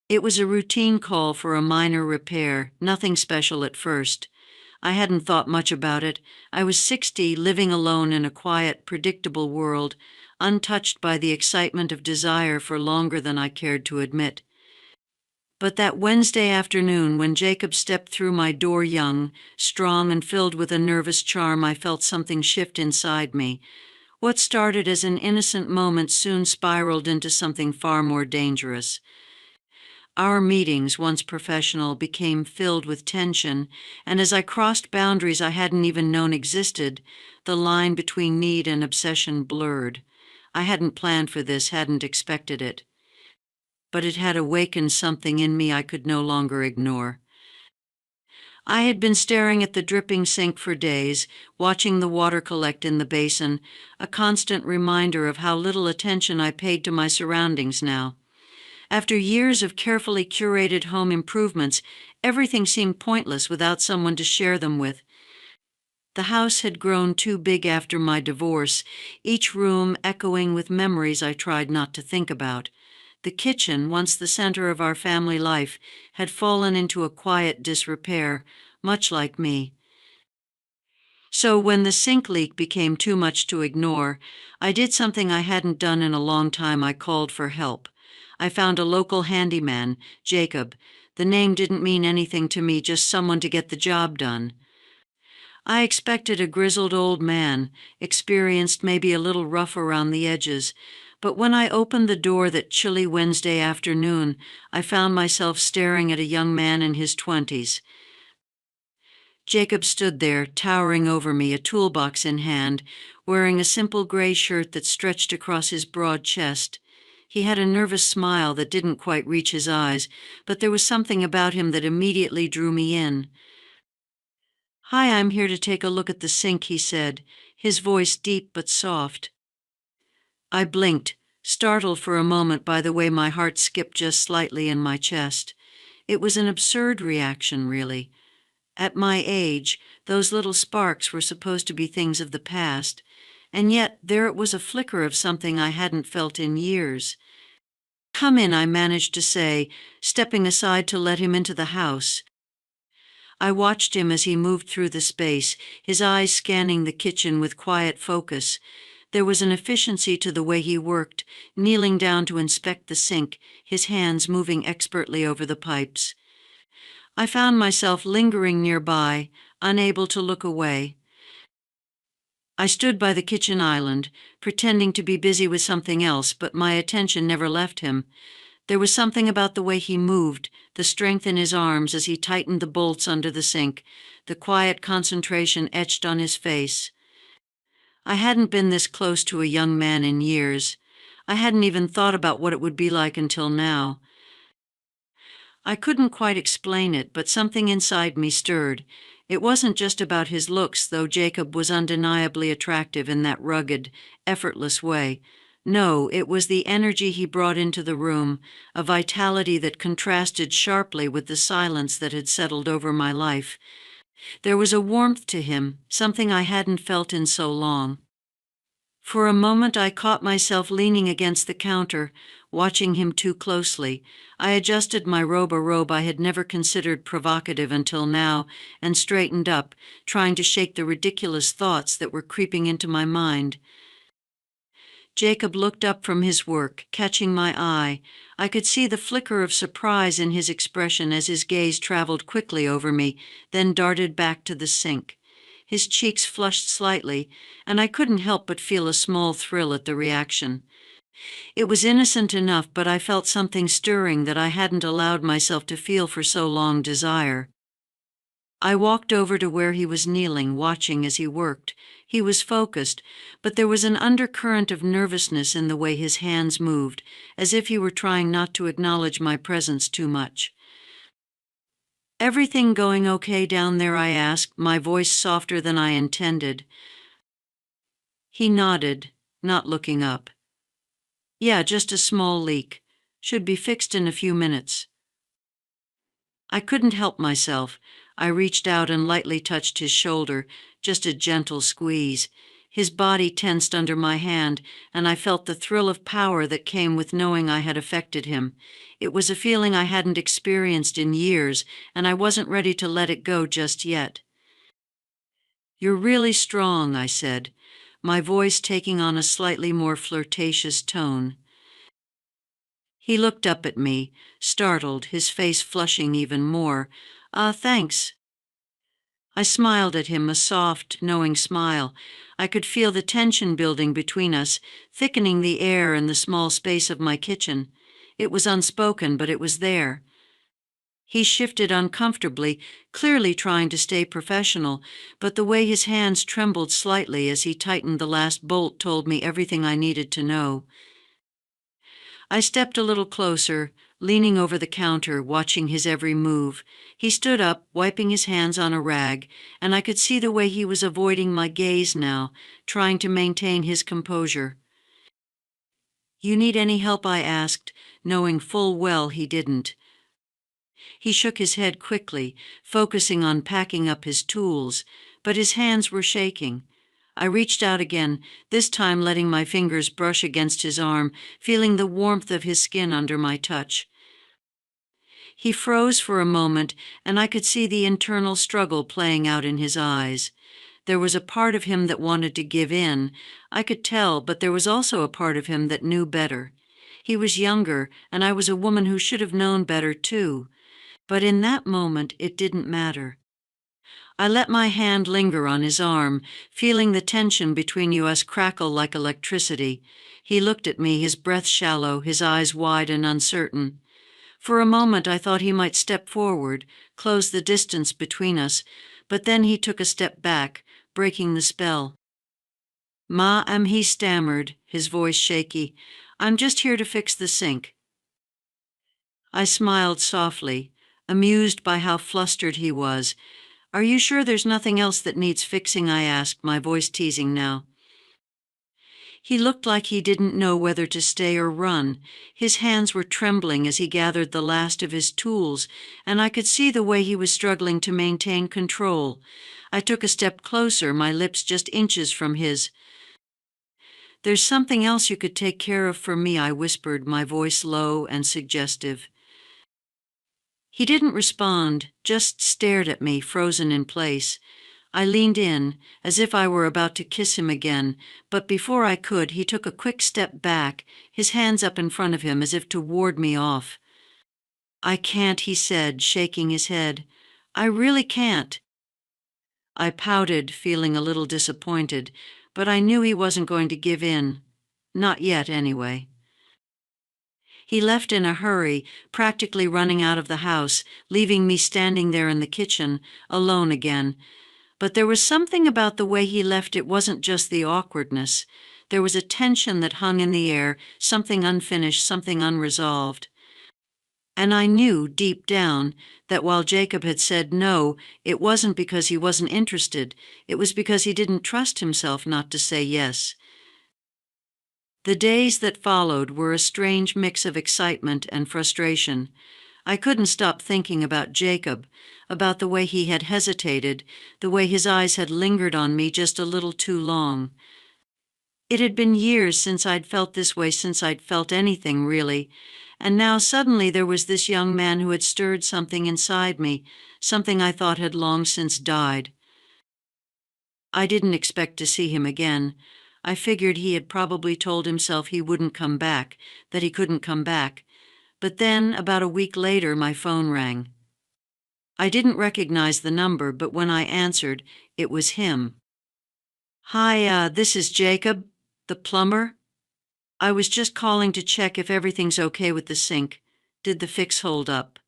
It was a routine call for a minor repair, nothing special at first. I hadn't thought much about it. I was 60, living alone in a quiet, predictable world, untouched by the excitement of desire for longer than I cared to admit. But that Wednesday afternoon, when Jacob stepped through my door young, strong, and filled with a nervous charm, I felt something shift inside me. What started as an innocent moment soon spiraled into something far more dangerous. Our meetings, once professional, became filled with tension, and as I crossed boundaries I hadn't even known existed, the line between need and obsession blurred. I hadn't planned for this, hadn't expected it. But it had awakened something in me I could no longer ignore. I had been staring at the dripping sink for days, watching the water collect in the basin, a constant reminder of how little attention I paid to my surroundings now. After years of carefully curated home improvements, everything seemed pointless without someone to share them with. The house had grown too big after my divorce, each room echoing with memories I tried not to think about. The kitchen, once the center of our family life, had fallen into a quiet disrepair, much like me. So when the sink leak became too much to ignore, I did something I hadn't done in a long time. I called for help. I found a local handyman, Jacob. The name didn't mean anything to me, just someone to get the job done. I expected a grizzled old man, experienced, maybe a little rough around the edges, but when I opened the door that chilly Wednesday afternoon, I found myself staring at a young man in his 20s. Jacob stood there, towering over me, a toolbox in hand, wearing a simple gray shirt that stretched across his broad chest. He had a nervous smile that didn't quite reach his eyes, but there was something about him that immediately drew me in. "Hi, I'm here to take a look at the sink," he said, his voice deep but soft. I blinked, startled for a moment by the way my heart skipped just slightly in my chest. It was an absurd reaction, really. At my age, those little sparks were supposed to be things of the past, and yet there it was, a flicker of something I hadn't felt in years. "Come in," I managed to say, stepping aside to let him into the house. I watched him as he moved through the space, his eyes scanning the kitchen with quiet focus. There was an efficiency to the way he worked, kneeling down to inspect the sink, his hands moving expertly over the pipes. I found myself lingering nearby, unable to look away. I stood by the kitchen island, pretending to be busy with something else, but my attention never left him. There was something about the way he moved, the strength in his arms as he tightened the bolts under the sink, the quiet concentration etched on his face. I hadn't been this close to a young man in years. I hadn't even thought about what it would be like until now. I couldn't quite explain it, but something inside me stirred. It wasn't just about his looks, though Jacob was undeniably attractive in that rugged, effortless way. No, it was the energy he brought into the room, a vitality that contrasted sharply with the silence that had settled over my life. There was a warmth to him, something I hadn't felt in so long. For a moment I caught myself leaning against the counter, watching him too closely. I adjusted my robe, a robe I had never considered provocative until now, and straightened up, trying to shake the ridiculous thoughts that were creeping into my mind. Jacob looked up from his work, catching my eye. I could see the flicker of surprise in his expression as his gaze traveled quickly over me, then darted back to the sink. His cheeks flushed slightly, and I couldn't help but feel a small thrill at the reaction. It was innocent enough, but I felt something stirring that I hadn't allowed myself to feel for so long: desire. I walked over to where he was kneeling, watching as he worked. He was focused, but there was an undercurrent of nervousness in the way his hands moved, as if he were trying not to acknowledge my presence too much. "Everything going okay down there?" I asked, my voice softer than I intended. He nodded, not looking up. "Yeah, just a small leak. Should be fixed in a few minutes." I couldn't help myself. I reached out and lightly touched his shoulder, just a gentle squeeze. His body tensed under my hand, and I felt the thrill of power that came with knowing I had affected him. It was a feeling I hadn't experienced in years, and I wasn't ready to let it go just yet. "You're really strong," I said, my voice taking on a slightly more flirtatious tone. He looked up at me, startled, his face flushing even more. Thanks." I smiled at him, a soft, knowing smile. I could feel the tension building between us, thickening the air in the small space of my kitchen. It was unspoken, but it was there. He shifted uncomfortably, clearly trying to stay professional, but the way his hands trembled slightly as he tightened the last bolt told me everything I needed to know. I stepped a little closer, leaning over the counter, watching his every move. He stood up, wiping his hands on a rag, and I could see the way he was avoiding my gaze now, trying to maintain his composure. "You need any help?" I asked, knowing full well he didn't. He shook his head quickly, focusing on packing up his tools, but his hands were shaking. I reached out again, this time letting my fingers brush against his arm, feeling the warmth of his skin under my touch. He froze for a moment, and I could see the internal struggle playing out in his eyes. There was a part of him that wanted to give in, I could tell, but there was also a part of him that knew better. He was younger, and I was a woman who should have known better too. But in that moment, it didn't matter. I let my hand linger on his arm, feeling the tension between us crackle like electricity. He looked at me, his breath shallow, his eyes wide and uncertain. For a moment I thought he might step forward, close the distance between us, but then he took a step back, breaking the spell. He stammered, his voice shaky. "I'm just here to fix the sink." I smiled softly, amused by how flustered he was. "Are you sure there's nothing else that needs fixing?" I asked, my voice teasing now. He looked like he didn't know whether to stay or run. His hands were trembling as he gathered the last of his tools, and I could see the way he was struggling to maintain control. I took a step closer, my lips just inches from his. "There's something else you could take care of for me," I whispered, my voice low and suggestive. He didn't respond, just stared at me, frozen in place. I leaned in, as if I were about to kiss him again, but before I could, he took a quick step back, his hands up in front of him as if to ward me off. "I can't," he said, shaking his head. "I really can't." I pouted, feeling a little disappointed, but I knew he wasn't going to give in. Not yet, anyway. He left in a hurry, practically running out of the house, leaving me standing there in the kitchen, alone again. But there was something about the way he left. It wasn't just the awkwardness. There was a tension that hung in the air, something unfinished, something unresolved. And I knew, deep down, that while Jacob had said no, it wasn't because he wasn't interested. It was because he didn't trust himself not to say yes. The days that followed were a strange mix of excitement and frustration. I couldn't stop thinking about Jacob, about the way he had hesitated, the way his eyes had lingered on me just a little too long. It had been years since I'd felt this way, since I'd felt anything, really, and now suddenly there was this young man who had stirred something inside me, something I thought had long since died. I didn't expect to see him again. I figured he had probably told himself he wouldn't come back, that he couldn't come back. But then, about a week later, my phone rang. I didn't recognize the number, but when I answered, it was him. "Hi, this is Jacob, the plumber. I was just calling to check if everything's okay with the sink. Did the fix hold up?"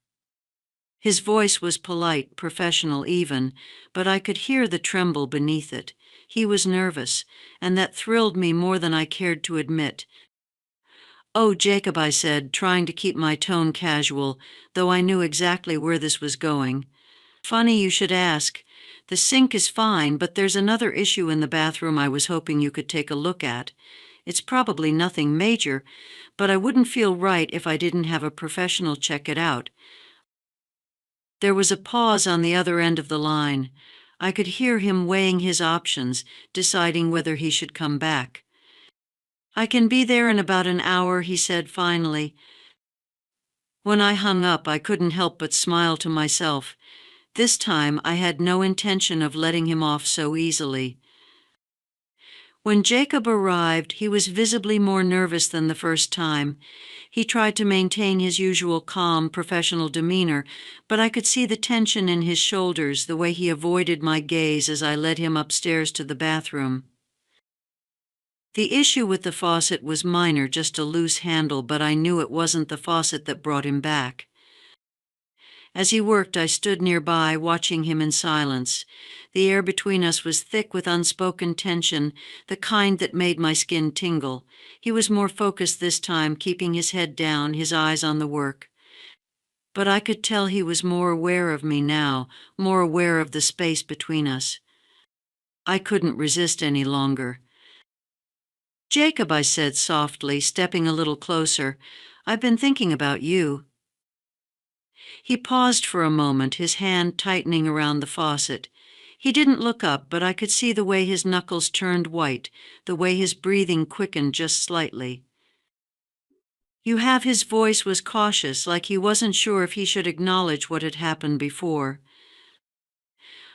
His voice was polite, professional even, but I could hear the tremble beneath it. He was nervous, and that thrilled me more than I cared to admit. "Oh, Jacob," I said, trying to keep my tone casual, though I knew exactly where this was going. "Funny you should ask. The sink is fine, but there's another issue in the bathroom I was hoping you could take a look at. It's probably nothing major, but I wouldn't feel right if I didn't have a professional check it out." There was a pause on the other end of the line. I could hear him weighing his options, deciding whether he should come back. "I can be there in about an hour," he said finally. When I hung up, I couldn't help but smile to myself. This time, I had no intention of letting him off so easily. When Jacob arrived, he was visibly more nervous than the first time. He tried to maintain his usual calm, professional demeanor, but I could see the tension in his shoulders, the way he avoided my gaze as I led him upstairs to the bathroom. The issue with the faucet was minor, just a loose handle, but I knew it wasn't the faucet that brought him back. As he worked, I stood nearby, watching him in silence. The air between us was thick with unspoken tension, the kind that made my skin tingle. He was more focused this time, keeping his head down, his eyes on the work. But I could tell he was more aware of me now, more aware of the space between us. I couldn't resist any longer. "Jacob," I said softly, stepping a little closer, "I've been thinking about you." He paused for a moment, his hand tightening around the faucet. He didn't look up, but I could see the way his knuckles turned white, the way his breathing quickened just slightly. His voice was cautious, like he wasn't sure if he should acknowledge what had happened before.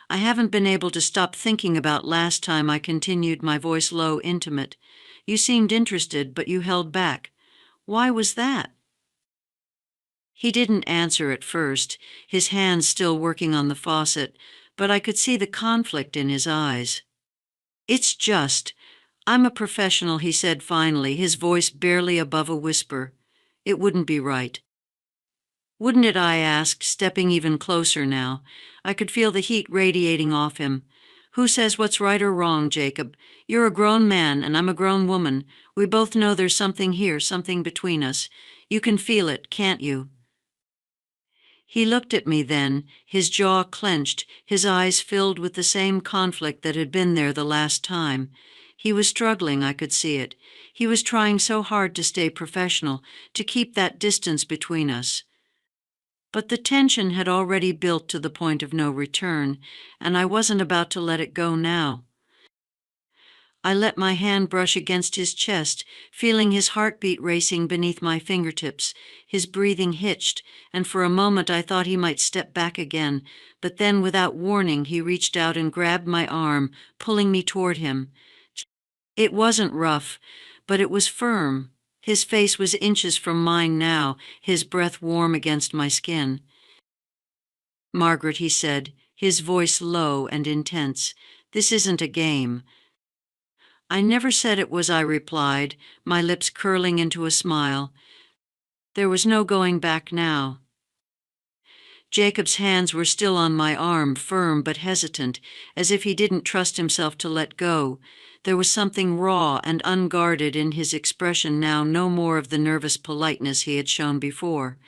"I haven't been able to stop thinking about last time," I continued, my voice low, intimate. "You seemed interested, but you held back. Why was that?" He didn't answer at first, his hands still working on the faucet, but I could see the conflict in his eyes. I'm a professional," he said finally, his voice barely above a whisper. "It wouldn't be right." "Wouldn't it?" I asked, stepping even closer now. I could feel the heat radiating off him. "Who says what's right or wrong, Jacob? You're a grown man, and I'm a grown woman. We both know there's something here, something between us. You can feel it, can't you?" He looked at me then, his jaw clenched, his eyes filled with the same conflict that had been there the last time. He was struggling, I could see it. He was trying so hard to stay professional, to keep that distance between us. But the tension had already built to the point of no return, and I wasn't about to let it go now. I let my hand brush against his chest, feeling his heartbeat racing beneath my fingertips. His breathing hitched, and for a moment I thought he might step back again, but then without warning he reached out and grabbed my arm, pulling me toward him. It wasn't rough, but it was firm. His face was inches from mine now, his breath warm against my skin. "Margaret," he said, his voice low and intense, "this isn't a game." "I never said it was," I replied, my lips curling into a smile. There was no going back now. Jacob's hands were still on my arm, firm but hesitant, as if he didn't trust himself to let go. There was something raw and unguarded in his expression now, no more of the nervous politeness he had shown before.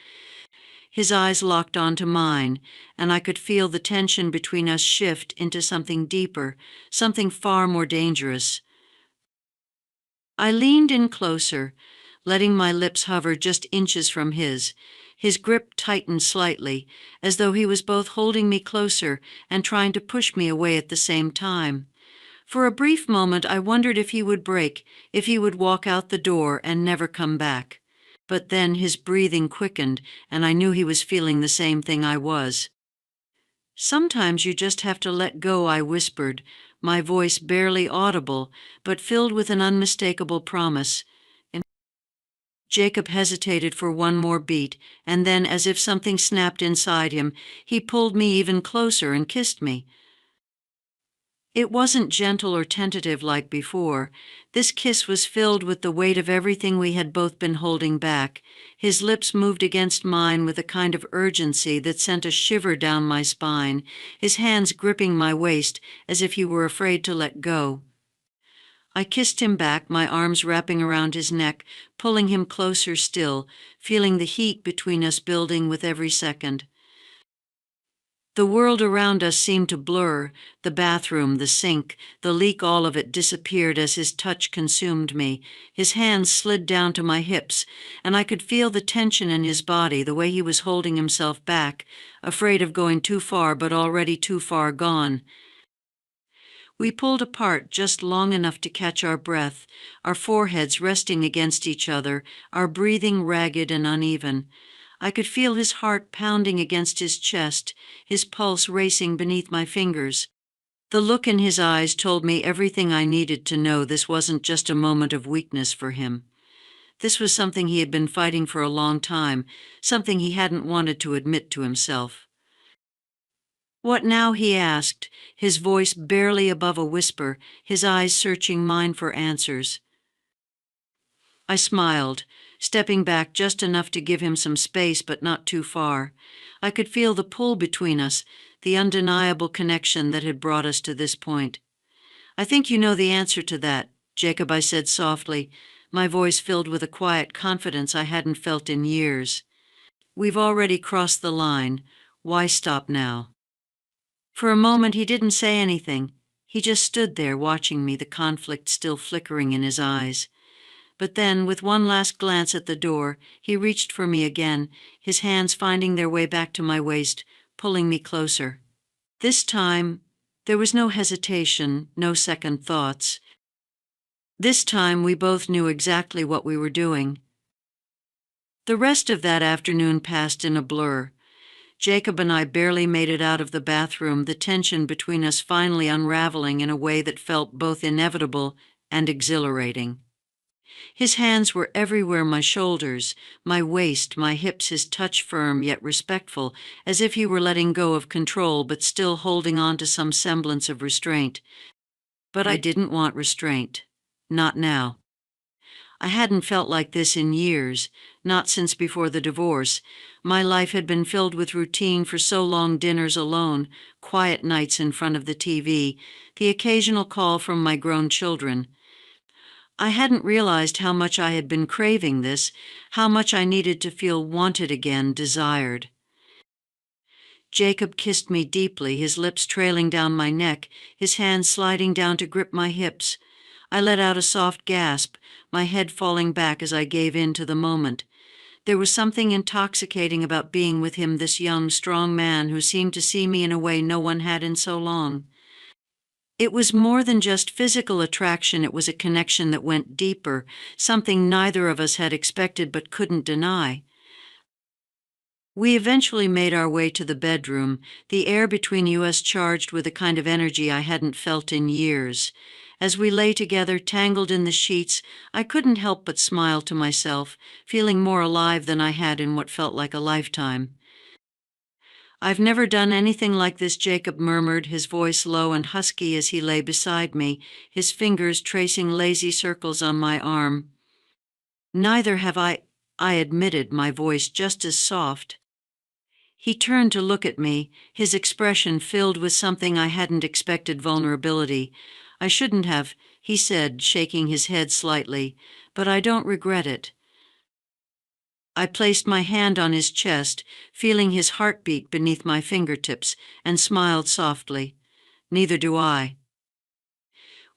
His eyes locked onto mine, and I could feel the tension between us shift into something deeper, something far more dangerous. I leaned in closer, letting my lips hover just inches from his. His grip tightened slightly, as though he was both holding me closer and trying to push me away at the same time. For a brief moment I wondered if he would break, if he would walk out the door and never come back. But then his breathing quickened, and I knew he was feeling the same thing I was. "Sometimes you just have to let go," I whispered, my voice barely audible, but filled with an unmistakable promise. Jacob hesitated for one more beat, and then, as if something snapped inside him, he pulled me even closer and kissed me. It wasn't gentle or tentative like before. This kiss was filled with the weight of everything we had both been holding back. His lips moved against mine with a kind of urgency that sent a shiver down my spine, his hands gripping my waist as if he were afraid to let go. I kissed him back, my arms wrapping around his neck, pulling him closer still, feeling the heat between us building with every second. The world around us seemed to blur. The bathroom, the sink, the leak, all of it disappeared as his touch consumed me. His hands slid down to my hips, and I could feel the tension in his body, the way he was holding himself back, afraid of going too far but already too far gone. We pulled apart just long enough to catch our breath, our foreheads resting against each other, our breathing ragged and uneven. I could feel his heart pounding against his chest, his pulse racing beneath my fingers. The look in his eyes told me everything I needed to know. This wasn't just a moment of weakness for him. This was something he had been fighting for a long time, something he hadn't wanted to admit to himself. "What now?" he asked, his voice barely above a whisper, his eyes searching mine for answers. I smiled, stepping back just enough to give him some space but not too far. I could feel the pull between us, the undeniable connection that had brought us to this point. "I think you know the answer to that, Jacob," I said softly, my voice filled with a quiet confidence I hadn't felt in years. "We've already crossed the line. Why stop now?" For a moment he didn't say anything. He just stood there watching me, the conflict still flickering in his eyes. But then, with one last glance at the door, he reached for me again, his hands finding their way back to my waist, pulling me closer. This time, there was no hesitation, no second thoughts. This time, we both knew exactly what we were doing. The rest of that afternoon passed in a blur. Jacob and I barely made it out of the bathroom, the tension between us finally unraveling in a way that felt both inevitable and exhilarating. His hands were everywhere, my shoulders, my waist, my hips, his touch firm yet respectful, as if he were letting go of control but still holding on to some semblance of restraint. But I didn't want restraint. Not now. I hadn't felt like this in years, not since before the divorce. My life had been filled with routine for so long: dinners alone, quiet nights in front of the TV, the occasional call from my grown children. I hadn't realized how much I had been craving this, how much I needed to feel wanted again, desired. Jacob kissed me deeply, his lips trailing down my neck, his hands sliding down to grip my hips. I let out a soft gasp, my head falling back as I gave in to the moment. There was something intoxicating about being with him, this young, strong man who seemed to see me in a way no one had in so long. It was more than just physical attraction, it was a connection that went deeper, something neither of us had expected but couldn't deny. We eventually made our way to the bedroom, the air between us charged with a kind of energy I hadn't felt in years. As we lay together, tangled in the sheets, I couldn't help but smile to myself, feeling more alive than I had in what felt like a lifetime. "I've never done anything like this," Jacob murmured, his voice low and husky as he lay beside me, his fingers tracing lazy circles on my arm. "Neither have I admitted, my voice just as soft. He turned to look at me, his expression filled with something I hadn't expected: vulnerability. "I shouldn't have," he said, shaking his head slightly, "but I don't regret it." I placed my hand on his chest, feeling his heartbeat beneath my fingertips, and smiled softly. "Neither do I."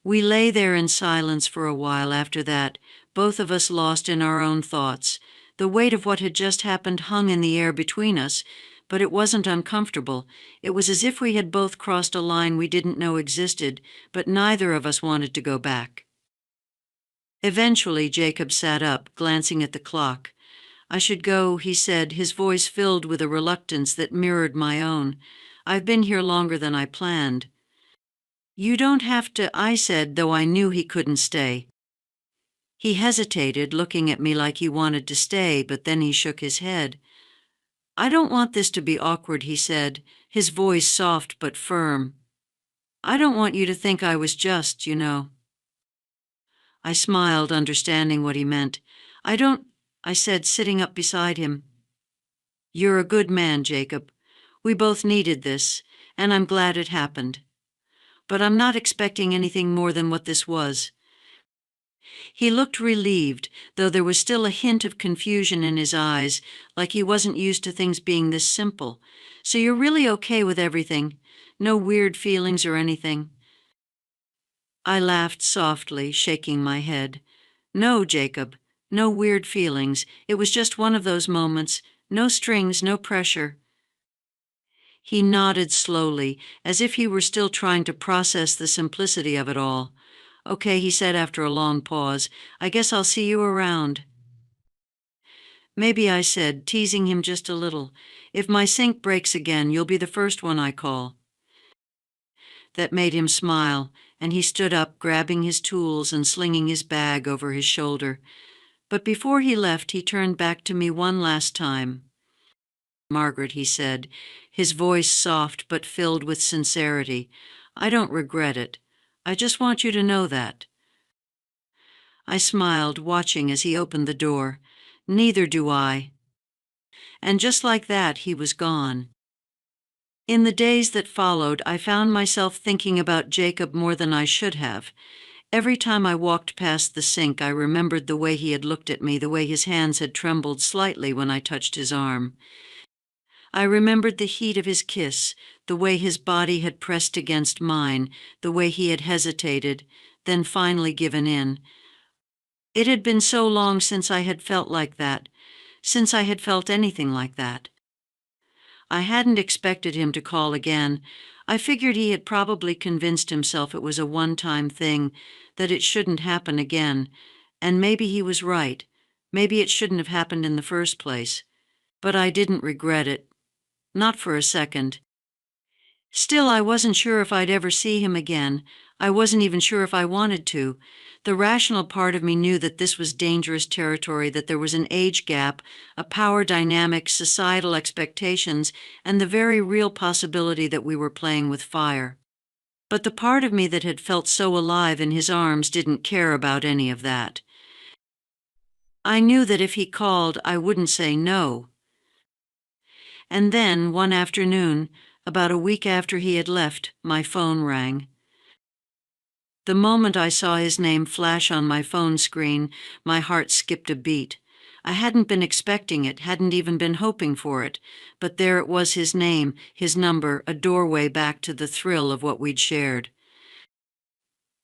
We lay there in silence for a while after that, both of us lost in our own thoughts. The weight of what had just happened hung in the air between us, but it wasn't uncomfortable. It was as if we had both crossed a line we didn't know existed, but neither of us wanted to go back. Eventually, Jacob sat up, glancing at the clock. "I should go," he said, his voice filled with a reluctance that mirrored my own. "I've been here longer than I planned." "You don't have to," I said, though I knew he couldn't stay. He hesitated, looking at me like he wanted to stay, but then he shook his head. "I don't want this to be awkward," he said, his voice soft but firm. "I don't want you to think I was just, you know." I smiled, understanding what he meant. "I don't," I said, sitting up beside him. "You're a good man, Jacob. We both needed this, and I'm glad it happened. But I'm not expecting anything more than what this was." He looked relieved, though there was still a hint of confusion in his eyes, like he wasn't used to things being this simple. "So you're really okay with everything? No weird feelings or anything?" I laughed softly, shaking my head. "No, Jacob, no weird feelings. It was just one of those moments. No strings, no pressure." He nodded slowly, as if he were still trying to process the simplicity of it all. "Okay," he said after a long pause. "I guess I'll see you around." "Maybe," I said, teasing him just a little. "If my sink breaks again, you'll be the first one I call." That made him smile, and he stood up, grabbing his tools and slinging his bag over his shoulder. But before he left, he turned back to me one last time. "Margaret," he said, his voice soft but filled with sincerity, "I don't regret it. I just want you to know that." I smiled, watching as he opened the door. "Neither do I." And just like that, he was gone. In the days that followed, I found myself thinking about Jacob more than I should have. Every time I walked past the sink, I remembered the way he had looked at me, the way his hands had trembled slightly when I touched his arm. I remembered the heat of his kiss, the way his body had pressed against mine, the way he had hesitated, then finally given in. It had been so long since I had felt like that, since I had felt anything like that. I hadn't expected him to call again. I figured he had probably convinced himself it was a one-time thing, that it shouldn't happen again, and maybe he was right. Maybe it shouldn't have happened in the first place. But I didn't regret it. Not for a second. Still, I wasn't sure if I'd ever see him again. I wasn't even sure if I wanted to. The rational part of me knew that this was dangerous territory, that there was an age gap, a power dynamic, societal expectations, and the very real possibility that we were playing with fire. But the part of me that had felt so alive in his arms didn't care about any of that. I knew that if he called, I wouldn't say no. And then, one afternoon, about a week after he had left, my phone rang. The moment I saw his name flash on my phone screen, my heart skipped a beat. I hadn't been expecting it, hadn't even been hoping for it, but there it was, his name, his number, a doorway back to the thrill of what we'd shared.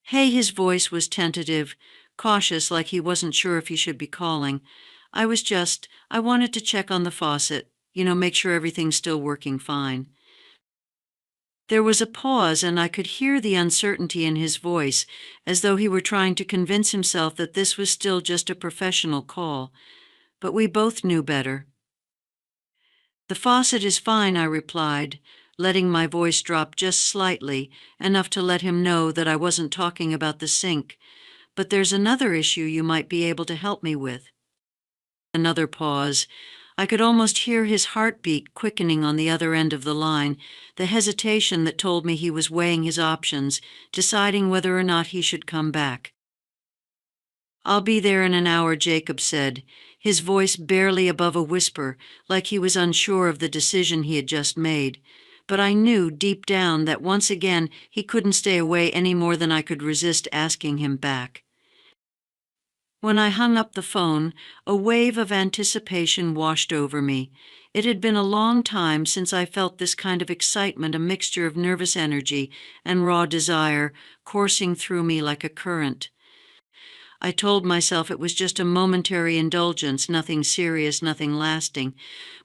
"Hey," his voice was tentative, cautious, like he wasn't sure if he should be calling. I wanted to check on the faucet, make sure everything's still working fine." There was a pause, and I could hear the uncertainty in his voice, as though he were trying to convince himself that this was still just a professional call. But we both knew better. "The faucet is fine," I replied, letting my voice drop just slightly, enough to let him know that I wasn't talking about the sink. "But there's another issue you might be able to help me with." Another pause. I could almost hear his heartbeat quickening on the other end of the line, the hesitation that told me he was weighing his options, deciding whether or not he should come back. "I'll be there in an hour," Jacob said, his voice barely above a whisper, like he was unsure of the decision he had just made. But I knew deep down that once again he couldn't stay away any more than I could resist asking him back. When I hung up the phone, a wave of anticipation washed over me. It had been a long time since I felt this kind of excitement, a mixture of nervous energy and raw desire coursing through me like a current. I told myself it was just a momentary indulgence, nothing serious, nothing lasting.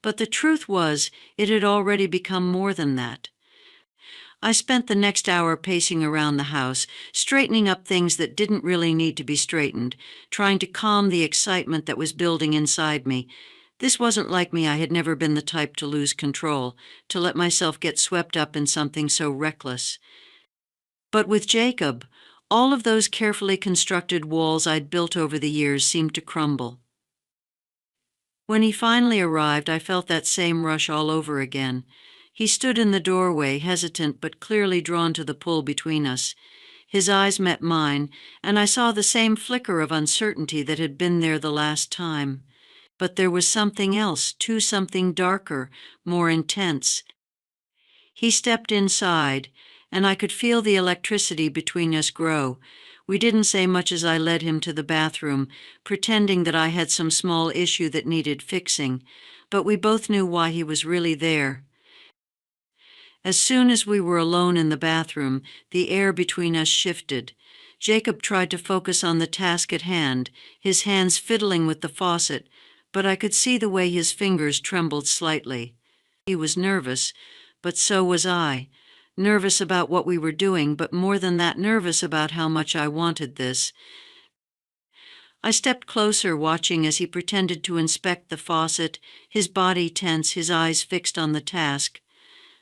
But the truth was, it had already become more than that. I spent the next hour pacing around the house, straightening up things that didn't really need to be straightened, trying to calm the excitement that was building inside me. This wasn't like me. I had never been the type to lose control, to let myself get swept up in something so reckless. But with Jacob, all of those carefully constructed walls I'd built over the years seemed to crumble. When he finally arrived, I felt that same rush all over again. He stood in the doorway, hesitant but clearly drawn to the pull between us. His eyes met mine, and I saw the same flicker of uncertainty that had been there the last time. But there was something else, too, something darker, more intense. He stepped inside, and I could feel the electricity between us grow. We didn't say much as I led him to the bathroom, pretending that I had some small issue that needed fixing, but we both knew why he was really there. As soon as we were alone in the bathroom, the air between us shifted. Jacob tried to focus on the task at hand, his hands fiddling with the faucet, but I could see the way his fingers trembled slightly. He was nervous, but so was I. Nervous about what we were doing, but more than that, nervous about how much I wanted this. I stepped closer, watching as he pretended to inspect the faucet, his body tense, his eyes fixed on the task.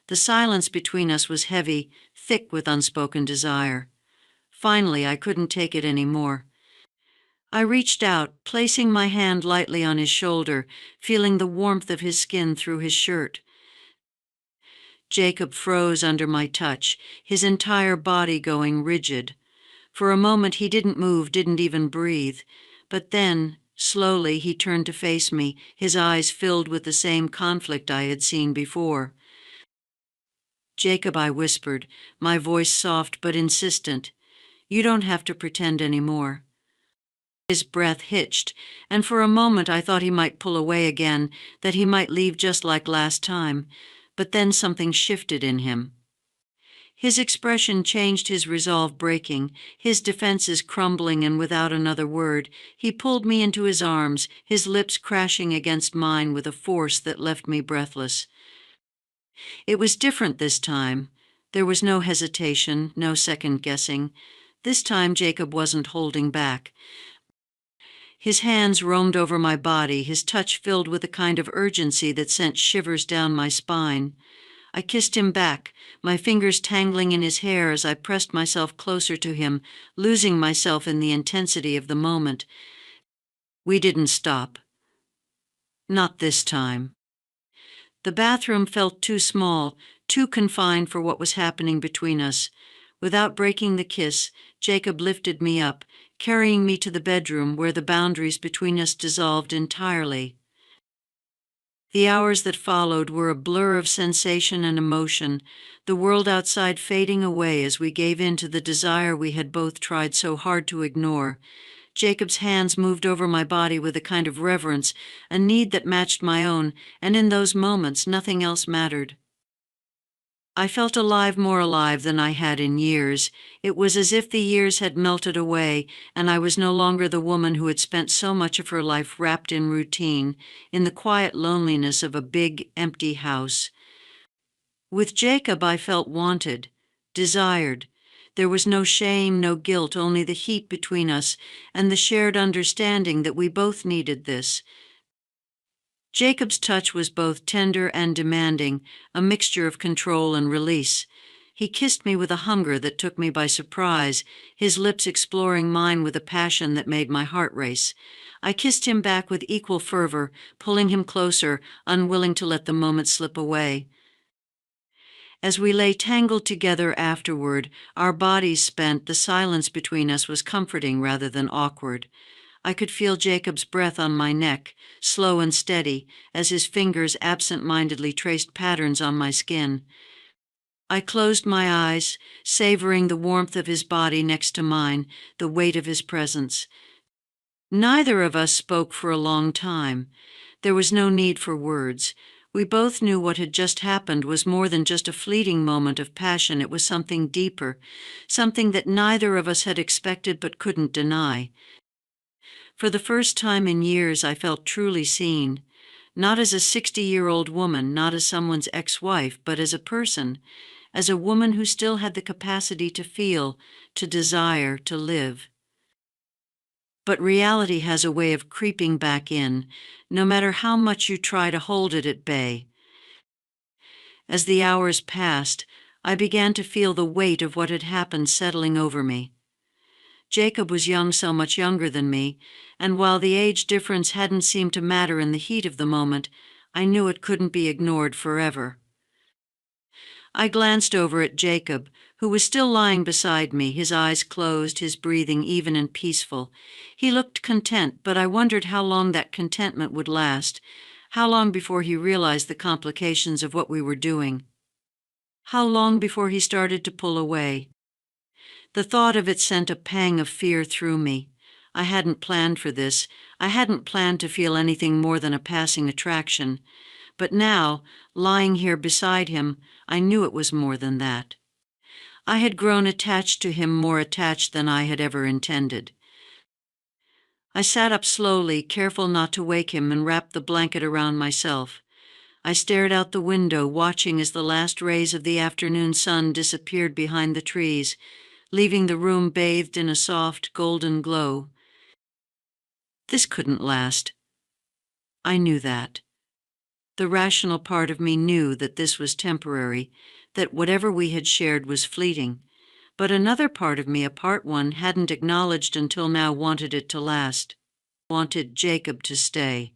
The silence between us was heavy, thick with unspoken desire. Finally, I couldn't take it anymore. I reached out, placing my hand lightly on his shoulder, feeling the warmth of his skin through his shirt. Jacob froze under my touch, his entire body going rigid. For a moment he didn't move, didn't even breathe. But then, slowly, he turned to face me, his eyes filled with the same conflict I had seen before. "Jacob," I whispered, my voice soft but insistent, "you don't have to pretend anymore." His breath hitched, and for a moment I thought he might pull away again, that he might leave just like last time. But then something shifted in him. His expression changed, his resolve breaking, his defenses crumbling, and without another word, he pulled me into his arms, his lips crashing against mine with a force that left me breathless. It was different this time. There was no hesitation, no second guessing. This time Jacob wasn't holding back. His hands roamed over my body, his touch filled with a kind of urgency that sent shivers down my spine. I kissed him back, my fingers tangling in his hair as I pressed myself closer to him, losing myself in the intensity of the moment. We didn't stop. Not this time. The bathroom felt too small, too confined for what was happening between us. Without breaking the kiss, Jacob lifted me up, carrying me to the bedroom where the boundaries between us dissolved entirely. The hours that followed were a blur of sensation and emotion, the world outside fading away as we gave in to the desire we had both tried so hard to ignore. Jacob's hands moved over my body with a kind of reverence, a need that matched my own, and in those moments nothing else mattered. I felt alive, more alive than I had in years. It was as if the years had melted away, and I was no longer the woman who had spent so much of her life wrapped in routine, in the quiet loneliness of a big, empty house. With Jacob, I felt wanted, desired. There was no shame, no guilt, only the heat between us, and the shared understanding that we both needed this. Jacob's touch was both tender and demanding, a mixture of control and release. He kissed me with a hunger that took me by surprise, his lips exploring mine with a passion that made my heart race. I kissed him back with equal fervor, pulling him closer, unwilling to let the moment slip away. As we lay tangled together afterward, our bodies spent, the silence between us was comforting rather than awkward. I could feel Jacob's breath on my neck, slow and steady, as his fingers absent-mindedly traced patterns on my skin. I closed my eyes, savoring the warmth of his body next to mine, the weight of his presence. Neither of us spoke for a long time. There was no need for words. We both knew what had just happened was more than just a fleeting moment of passion. It was something deeper, something that neither of us had expected but couldn't deny. For the first time in years, I felt truly seen, not as a 60-year-old woman, not as someone's ex-wife, but as a person, as a woman who still had the capacity to feel, to desire, to live. But reality has a way of creeping back in, no matter how much you try to hold it at bay. As the hours passed, I began to feel the weight of what had happened settling over me. Jacob was young, so much younger than me, and while the age difference hadn't seemed to matter in the heat of the moment, I knew it couldn't be ignored forever. I glanced over at Jacob, who was still lying beside me, his eyes closed, his breathing even and peaceful. He looked content, but I wondered how long that contentment would last, how long before he realized the complications of what we were doing, how long before he started to pull away. The thought of it sent a pang of fear through me. I hadn't planned for this. I hadn't planned to feel anything more than a passing attraction. But now, lying here beside him, I knew it was more than that. I had grown attached to him, more attached than I had ever intended. I sat up slowly, careful not to wake him, and wrapped the blanket around myself. I stared out the window, watching as the last rays of the afternoon sun disappeared behind the trees, leaving the room bathed in a soft, golden glow. This couldn't last. I knew that. The rational part of me knew that this was temporary, that whatever we had shared was fleeting. But another part of me, a part one, hadn't acknowledged until now, wanted it to last, wanted Jacob to stay.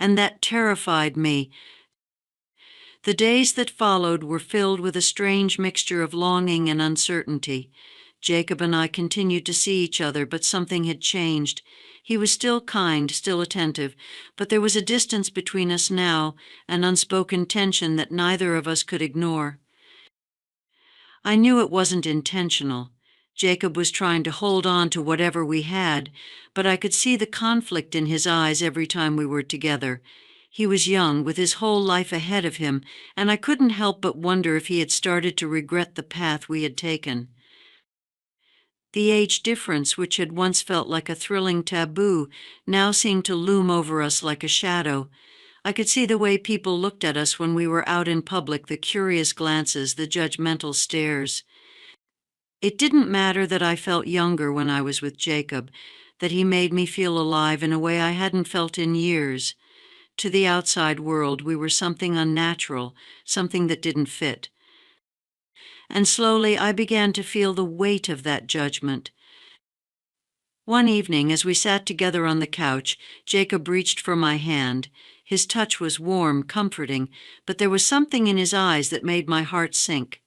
And that terrified me. The days that followed were filled with a strange mixture of longing and uncertainty. Jacob and I continued to see each other, but something had changed. He was still kind, still attentive, but there was a distance between us now, an unspoken tension that neither of us could ignore. I knew it wasn't intentional. Jacob was trying to hold on to whatever we had, but I could see the conflict in his eyes every time we were together. He was young, with his whole life ahead of him, and I couldn't help but wonder if he had started to regret the path we had taken. The age difference, which had once felt like a thrilling taboo, now seemed to loom over us like a shadow. I could see the way people looked at us when we were out in public, the curious glances, the judgmental stares. It didn't matter that I felt younger when I was with Jacob, that he made me feel alive in a way I hadn't felt in years. To the outside world, we were something unnatural, something that didn't fit. And slowly I began to feel the weight of that judgment. One evening, as we sat together on the couch, Jacob reached for my hand. His touch was warm, comforting, but there was something in his eyes that made my heart sink.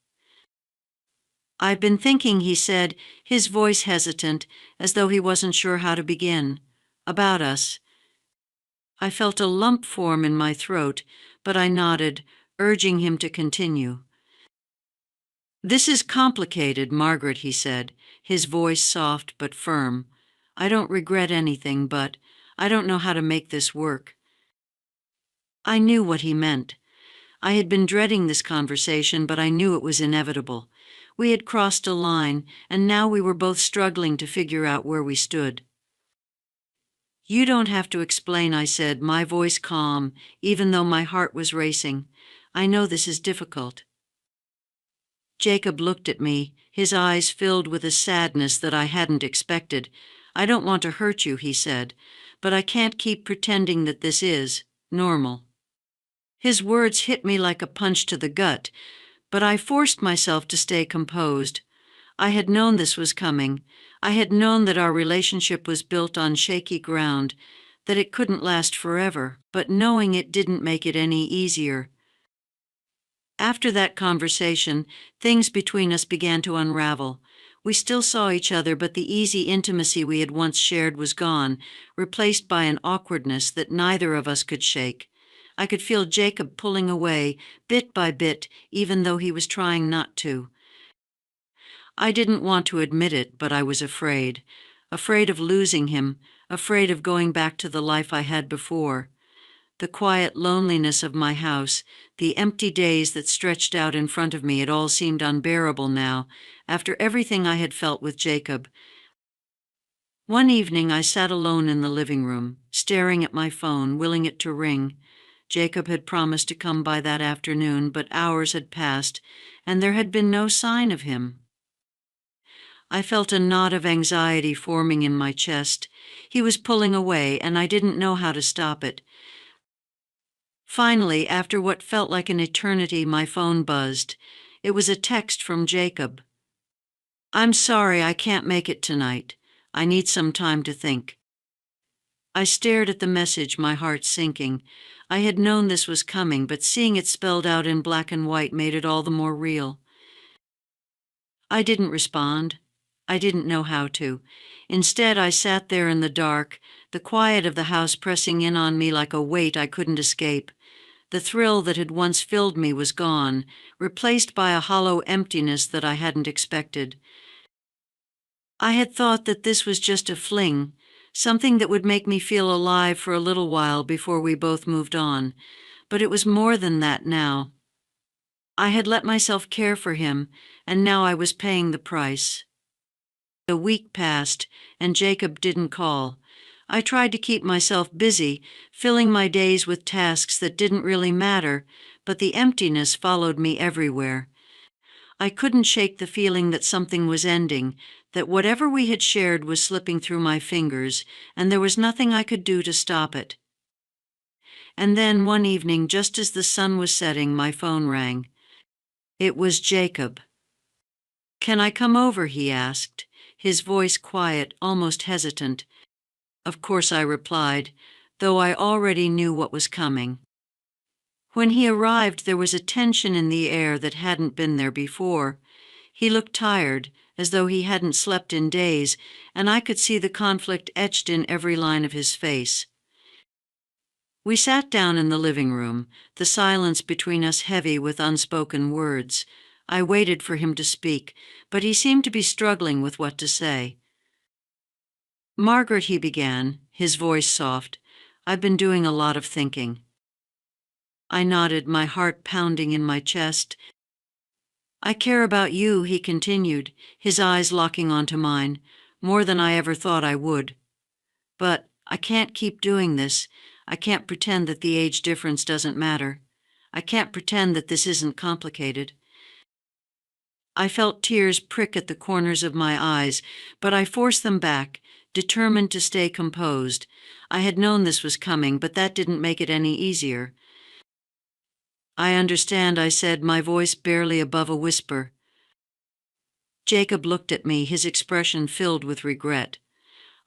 "I've been thinking," he said, his voice hesitant, as though he wasn't sure how to begin. "About us." I felt a lump form in my throat, but I nodded, urging him to continue. "This is complicated, Margaret," he said, his voice soft but firm. "I don't regret anything, but I don't know how to make this work." I knew what he meant. I had been dreading this conversation, but I knew it was inevitable. We had crossed a line, and now we were both struggling to figure out where we stood. "You don't have to explain," I said, my voice calm, even though my heart was racing. "I know this is difficult." Jacob looked at me, his eyes filled with a sadness that I hadn't expected. "I don't want to hurt you," he said, "but I can't keep pretending that this is normal." His words hit me like a punch to the gut, but I forced myself to stay composed. I had known this was coming. I had known that our relationship was built on shaky ground, that it couldn't last forever, but knowing it didn't make it any easier. After that conversation, things between us began to unravel. We still saw each other, but the easy intimacy we had once shared was gone, replaced by an awkwardness that neither of us could shake. I could feel Jacob pulling away, bit by bit, even though he was trying not to. I didn't want to admit it, but I was afraid. Afraid of losing him, afraid of going back to the life I had before. The quiet loneliness of my house, the empty days that stretched out in front of me, it all seemed unbearable now, after everything I had felt with Jacob. One evening I sat alone in the living room, staring at my phone, willing it to ring. Jacob had promised to come by that afternoon, but hours had passed, and there had been no sign of him. I felt a knot of anxiety forming in my chest. He was pulling away, and I didn't know how to stop it. Finally, after what felt like an eternity, my phone buzzed. It was a text from Jacob. "I'm sorry I can't make it tonight. I need some time to think." I stared at the message, my heart sinking. I had known this was coming, but seeing it spelled out in black and white made it all the more real. I didn't respond. I didn't know how to. Instead, I sat there in the dark, the quiet of the house pressing in on me like a weight I couldn't escape. The thrill that had once filled me was gone, replaced by a hollow emptiness that I hadn't expected. I had thought that this was just a fling, something that would make me feel alive for a little while before we both moved on, but it was more than that now. I had let myself care for him, and now I was paying the price. A week passed, and Jacob didn't call. I tried to keep myself busy, filling my days with tasks that didn't really matter, but the emptiness followed me everywhere. I couldn't shake the feeling that something was ending, that whatever we had shared was slipping through my fingers, and there was nothing I could do to stop it. And then one evening, just as the sun was setting, my phone rang. It was Jacob. "Can I come over?" he asked, his voice quiet, almost hesitant. Of course I replied, though I already knew what was coming. When he arrived, there was a tension in the air that hadn't been there before. He looked tired, as though he hadn't slept in days, and I could see the conflict etched in every line of his face. We sat down in the living room, the silence between us heavy with unspoken words. I waited for him to speak, but he seemed to be struggling with what to say. "Margaret," he began, his voice soft, "I've been doing a lot of thinking." I nodded, my heart pounding in my chest. "I care about you," he continued, his eyes locking onto mine, "more than I ever thought I would. But I can't keep doing this. I can't pretend that the age difference doesn't matter. I can't pretend that this isn't complicated." I felt tears prick at the corners of my eyes, but I forced them back, determined to stay composed. I had known this was coming, but that didn't make it any easier. "I understand," I said, my voice barely above a whisper. Jacob looked at me, his expression filled with regret.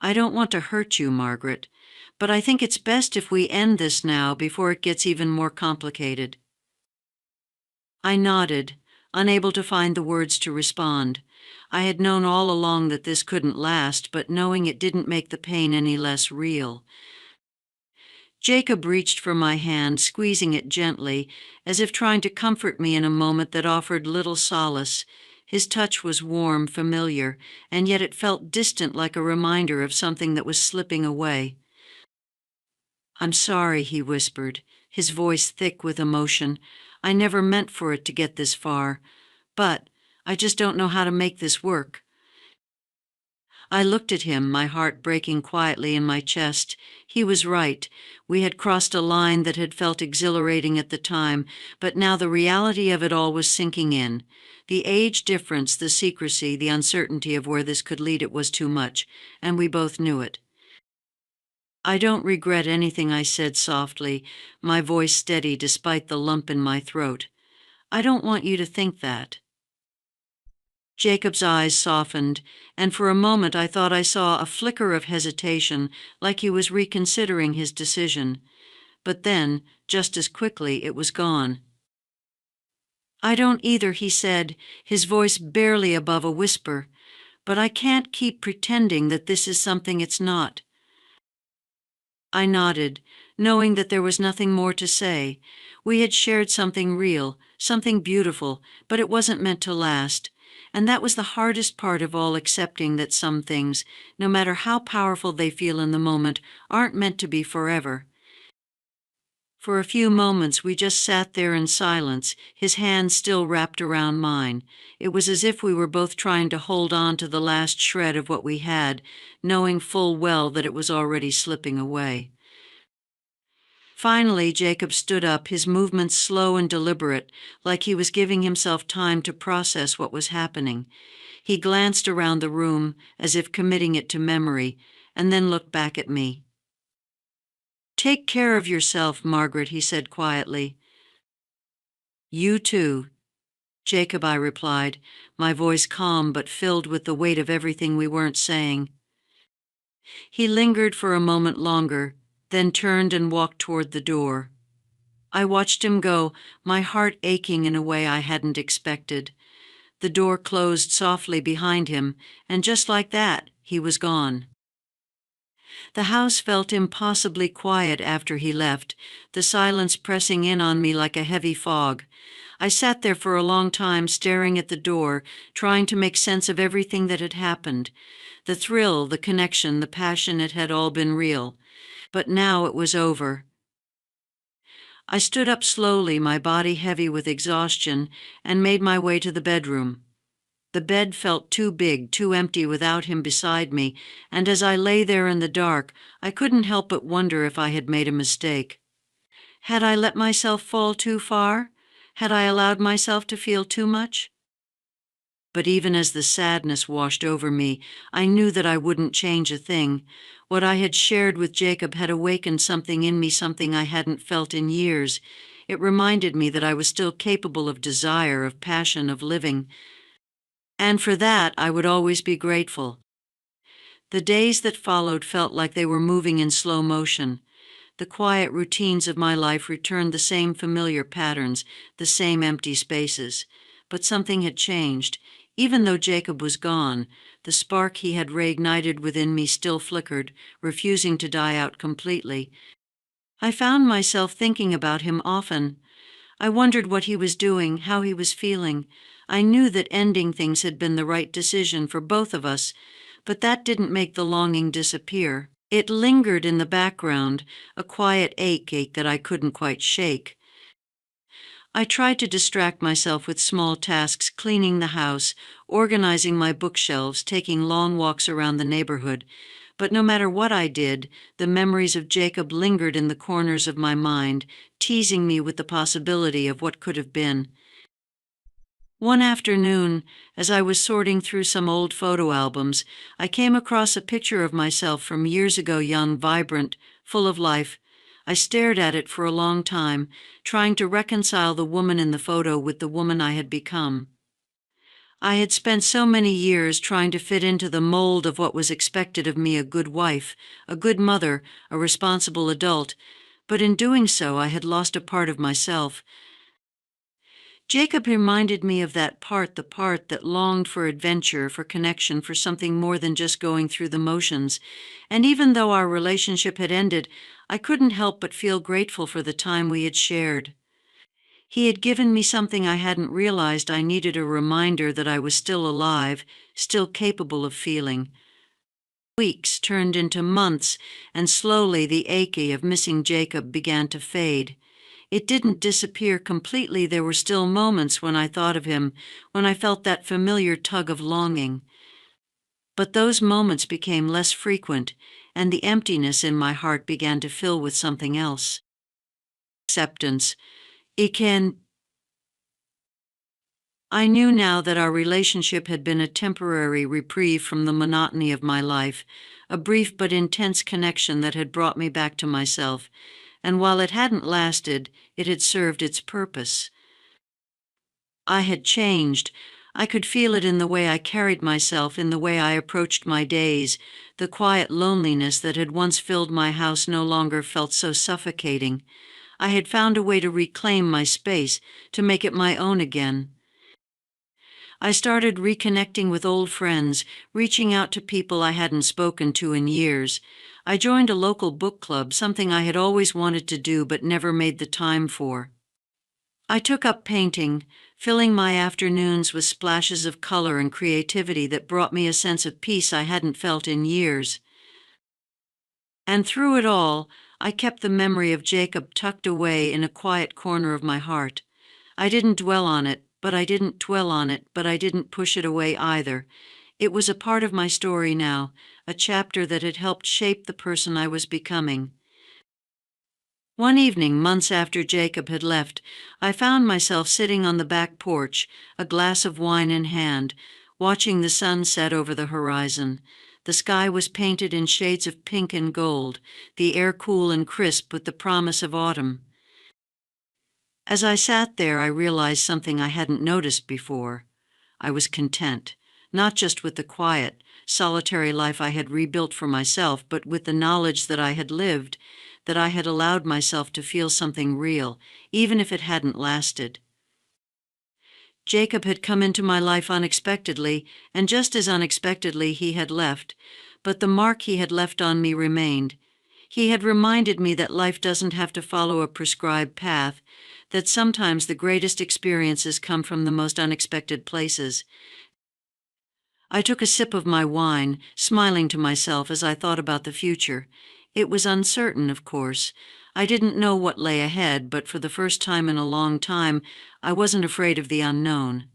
"I don't want to hurt you, Margaret, but I think it's best if we end this now before it gets even more complicated." I nodded, unable to find the words to respond. I had known all along that this couldn't last, but knowing it didn't make the pain any less real. Jacob reached for my hand, squeezing it gently, as if trying to comfort me in a moment that offered little solace. His touch was warm, familiar, and yet it felt distant, like a reminder of something that was slipping away. "I'm sorry," he whispered, his voice thick with emotion. "I never meant for it to get this far, but I just don't know how to make this work." I looked at him, my heart breaking quietly in my chest. He was right. We had crossed a line that had felt exhilarating at the time, but now the reality of it all was sinking in. The age difference, the secrecy, the uncertainty of where this could lead, it was too much, and we both knew it. "I don't regret anything," I said softly, my voice steady despite the lump in my throat. "I don't want you to think that." Jacob's eyes softened, and for a moment I thought I saw a flicker of hesitation, like he was reconsidering his decision. But then, just as quickly, it was gone. "I don't either," he said, his voice barely above a whisper, "but I can't keep pretending that this is something it's not." I nodded, knowing that there was nothing more to say. We had shared something real, something beautiful, but it wasn't meant to last. And that was the hardest part of all, accepting that some things, no matter how powerful they feel in the moment, aren't meant to be forever. For a few moments we just sat there in silence, his hand still wrapped around mine. It was as if we were both trying to hold on to the last shred of what we had, knowing full well that it was already slipping away. Finally, Jacob stood up, his movements slow and deliberate, like he was giving himself time to process what was happening. He glanced around the room, as if committing it to memory, and then looked back at me. "Take care of yourself, Margaret," he said quietly. "You too." "Jacob," I replied, my voice calm but filled with the weight of everything we weren't saying. He lingered for a moment longer, then turned and walked toward the door. I watched him go, my heart aching in a way I hadn't expected. The door closed softly behind him, and just like that, he was gone. The house felt impossibly quiet after he left, the silence pressing in on me like a heavy fog. I sat there for a long time, staring at the door, trying to make sense of everything that had happened. The thrill, the connection, the passion, it had all been real. But now it was over. I stood up slowly, my body heavy with exhaustion, and made my way to the bedroom. The bed felt too big, too empty without him beside me, and as I lay there in the dark, I couldn't help but wonder if I had made a mistake. Had I let myself fall too far? Had I allowed myself to feel too much? But even as the sadness washed over me, I knew that I wouldn't change a thing. What I had shared with Jacob had awakened something in me, something I hadn't felt in years. It reminded me that I was still capable of desire, of passion, of living. And for that, I would always be grateful. The days that followed felt like they were moving in slow motion. The quiet routines of my life returned the same familiar patterns, the same empty spaces. But something had changed. Even though Jacob was gone, the spark he had reignited within me still flickered, refusing to die out completely. I found myself thinking about him often. I wondered what he was doing, how he was feeling. I knew that ending things had been the right decision for both of us, but that didn't make the longing disappear. It lingered in the background, a quiet ache that I couldn't quite shake. I tried to distract myself with small tasks, cleaning the house, organizing my bookshelves, taking long walks around the neighborhood. But no matter what I did, the memories of Jacob lingered in the corners of my mind, teasing me with the possibility of what could have been. One afternoon, as I was sorting through some old photo albums, I came across a picture of myself from years ago, young, vibrant, full of life. I stared at it for a long time, trying to reconcile the woman in the photo with the woman I had become. I had spent so many years trying to fit into the mold of what was expected of me: a good wife, a good mother, a responsible adult, but in doing so I had lost a part of myself. Jacob reminded me of that part, the part that longed for adventure, for connection, for something more than just going through the motions. And even though our relationship had ended, I couldn't help but feel grateful for the time we had shared. He had given me something I hadn't realized I needed: a reminder that I was still alive, still capable of feeling. Weeks turned into months, and slowly the ache of missing Jacob began to fade. It didn't disappear completely. There were still moments when I thought of him, when I felt that familiar tug of longing. But those moments became less frequent, and the emptiness in my heart began to fill with something else. Acceptance. I knew now that our relationship had been a temporary reprieve from the monotony of my life, a brief but intense connection that had brought me back to myself. And while it hadn't lasted, it had served its purpose. I had changed. I could feel it in the way I carried myself, in the way I approached my days. The quiet loneliness that had once filled my house no longer felt so suffocating. I had found a way to reclaim my space, to make it my own again. I started reconnecting with old friends, reaching out to people I hadn't spoken to in years. I joined a local book club, something I had always wanted to do but never made the time for. I took up painting, filling my afternoons with splashes of color and creativity that brought me a sense of peace I hadn't felt in years. And through it all, I kept the memory of Jacob tucked away in a quiet corner of my heart. I didn't dwell on it, but I didn't push it away either. It was a part of my story now, a chapter that had helped shape the person I was becoming. One evening, months after Jacob had left, I found myself sitting on the back porch, a glass of wine in hand, watching the sun set over the horizon. The sky was painted in shades of pink and gold, the air cool and crisp with the promise of autumn. As I sat there, I realized something I hadn't noticed before. I was content, not just with the quiet, solitary life I had rebuilt for myself, but with the knowledge that I had lived, that I had allowed myself to feel something real, even if it hadn't lasted. Jacob had come into my life unexpectedly, and just as unexpectedly he had left, but the mark he had left on me remained. He had reminded me that life doesn't have to follow a prescribed path, that sometimes the greatest experiences come from the most unexpected places. I took a sip of my wine, smiling to myself as I thought about the future. It was uncertain, of course. I didn't know what lay ahead, but for the first time in a long time, I wasn't afraid of the unknown.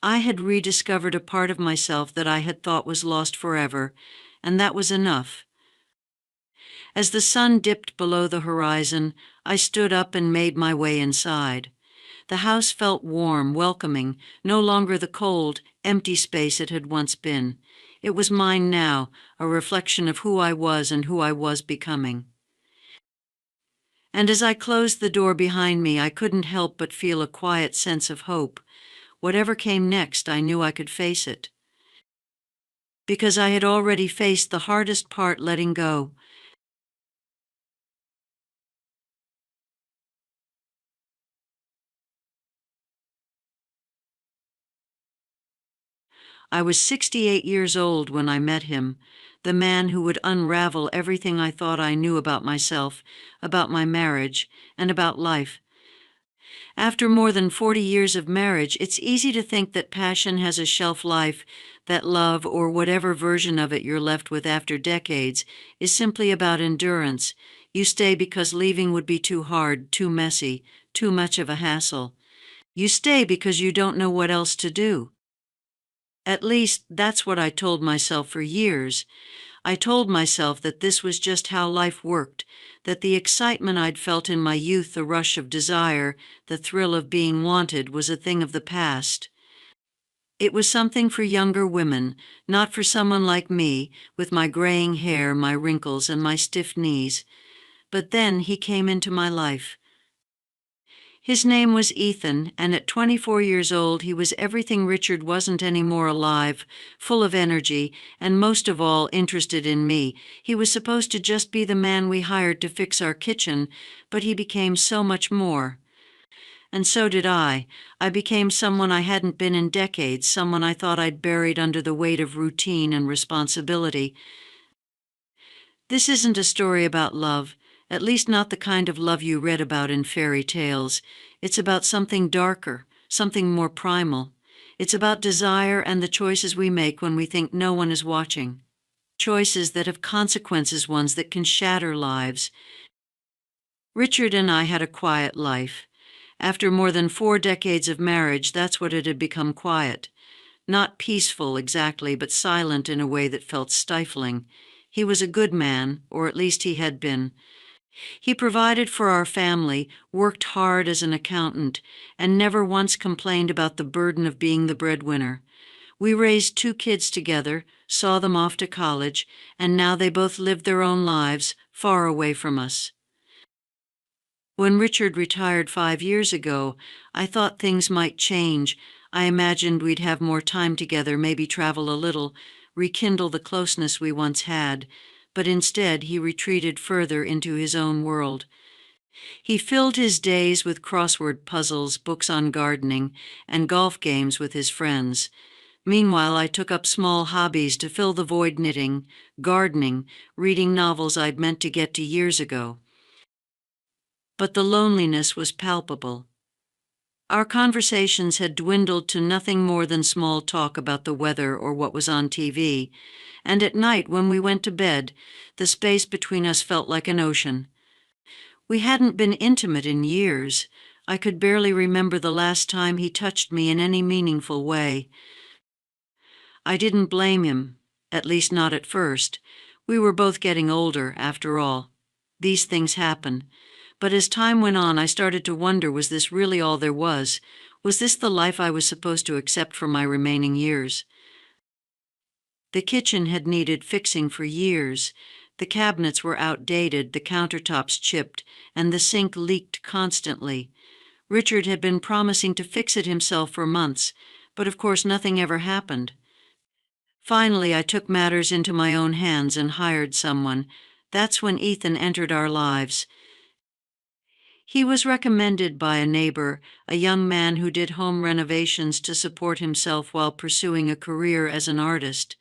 I had rediscovered a part of myself that I had thought was lost forever, and that was enough. As the sun dipped below the horizon, I stood up and made my way inside. The house felt warm, welcoming, no longer the cold, empty space it had once been. It was mine now, a reflection of who I was and who I was becoming. And as I closed the door behind me, I couldn't help but feel a quiet sense of hope. Whatever came next, I knew I could face it. Because I had already faced the hardest part, letting go. I was 68 years old when I met him, the man who would unravel everything I thought I knew about myself, about my marriage, and about life. After more than 40 years of marriage, it's easy to think that passion has a shelf life, that love, or whatever version of it you're left with after decades, is simply about endurance. You stay because leaving would be too hard, too messy, too much of a hassle. You stay because you don't know what else to do. At least, that's what I told myself for years. I told myself that this was just how life worked, that the excitement I'd felt in my youth, the rush of desire, the thrill of being wanted, was a thing of the past. It was something for younger women, not for someone like me, with my graying hair, my wrinkles, and my stiff knees. But then he came into my life. His name was Ethan, and at 24 years old he was everything Richard wasn't anymore: alive, full of energy, and most of all interested in me. He was supposed to just be the man we hired to fix our kitchen, but he became so much more. And so did I. I became someone I hadn't been in decades, someone I thought I'd buried under the weight of routine and responsibility. This isn't a story about love, at least not the kind of love you read about in fairy tales. It's about something darker, something more primal. It's about desire and the choices we make when we think no one is watching. Choices that have consequences, ones that can shatter lives. Richard and I had a quiet life. After more than 4 decades of marriage, that's what it had become: quiet. Not peaceful exactly, but silent in a way that felt stifling. He was a good man, or at least he had been. He provided for our family, worked hard as an accountant, and never once complained about the burden of being the breadwinner. We raised 2 kids together, saw them off to college, and now they both lived their own lives, far away from us. When Richard retired 5 years ago, I thought things might change. I imagined we'd have more time together, maybe travel a little, rekindle the closeness we once had, but instead he retreated further into his own world. He filled his days with crossword puzzles, books on gardening, and golf games with his friends. Meanwhile, I took up small hobbies to fill the void: knitting, gardening, reading novels I'd meant to get to years ago. But the loneliness was palpable. Our conversations had dwindled to nothing more than small talk about the weather or what was on TV, and at night when we went to bed, the space between us felt like an ocean. We hadn't been intimate in years. I could barely remember the last time he touched me in any meaningful way. I didn't blame him, at least not at first. We were both getting older, after all. These things happen. But as time went on, I started to wonder, was this really all there was? Was this the life I was supposed to accept for my remaining years? The kitchen had needed fixing for years. The cabinets were outdated, the countertops chipped, and the sink leaked constantly. Richard had been promising to fix it himself for months, but of course nothing ever happened. Finally, I took matters into my own hands and hired someone. That's when Ethan entered our lives. He was recommended by a neighbor, a young man who did home renovations to support himself while pursuing a career as an artist.